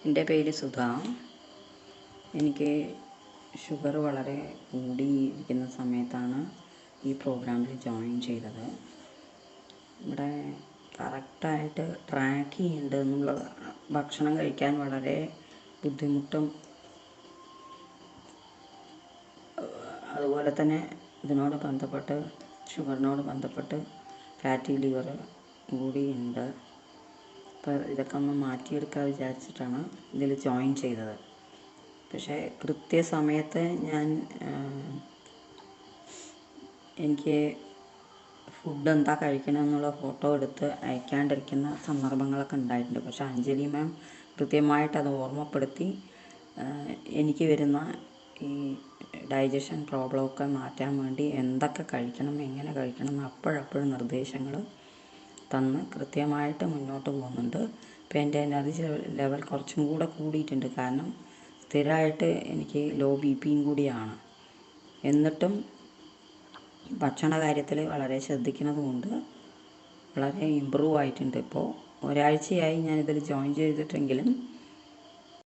എൻ്റെ പേര് സുധ. എനിക്ക് ഷുഗർ വളരെ കൂടിയിരിക്കുന്ന സമയത്താണ് ഈ പ്രോഗ്രാമിൽ ജോയിൻ ചെയ്തത്. ഇവിടെ കറക്റ്റായിട്ട് ട്രാക്ക് ചെയ്യുന്നുണ്ട് എന്നുള്ളത്. ഭക്ഷണം കഴിക്കാൻ വളരെ ബുദ്ധിമുട്ടും അതുപോലെ തന്നെ ഇതിനോട് ബന്ധപ്പെട്ട് ഷുഗറിനോട് ബന്ധപ്പെട്ട് ഫാറ്റി ലിവർ കൂടിയുണ്ട്. അപ്പോൾ ഇതൊക്കെ ഒന്ന് മാറ്റിയെടുക്കാൻ വിചാരിച്ചിട്ടാണ് ഇതിൽ ജോയിൻ ചെയ്തത്. പക്ഷേ കൃത്യസമയത്ത് എനിക്ക് ഫുഡ് എന്താ കഴിക്കണമെന്നുള്ള ഫോട്ടോ എടുത്ത് അയക്കാണ്ടിരിക്കുന്ന സന്ദർഭങ്ങളൊക്കെ ഉണ്ടായിട്ടുണ്ട്. പക്ഷേ അഞ്ജലി മാം കൃത്യമായിട്ട് അത് ഓർമ്മപ്പെടുത്തി എനിക്ക് വരുന്ന ഈ ഡൈജഷൻ പ്രോബ്ലമൊക്കെ മാറ്റാൻ വേണ്ടി എന്തൊക്കെ കഴിക്കണം, എങ്ങനെ കഴിക്കണം എന്ന് അപ്പോഴപ്പോഴും നിർദ്ദേശങ്ങൾ തന്ന് കൃത്യമായിട്ട് മുന്നോട്ട് പോകുന്നുണ്ട്. ഇപ്പോൾ എൻ്റെ എനർജി ലെവൽ കുറച്ചും കൂടെ കൂടിയിട്ടുണ്ട്. കാരണം സ്ഥിരമായിട്ട് എനിക്ക് ലോ BP കൂടിയാണ്. എന്നിട്ടും ഭക്ഷണ കാര്യത്തിൽ വളരെ ശ്രദ്ധിക്കുന്നത് കൊണ്ട് വളരെ ഇമ്പ്രൂവ് ആയിട്ടുണ്ട്. ഇപ്പോൾ ഒരാഴ്ചയായി ഞാനിതിൽ ജോയിൻ ചെയ്തിട്ടെങ്കിലും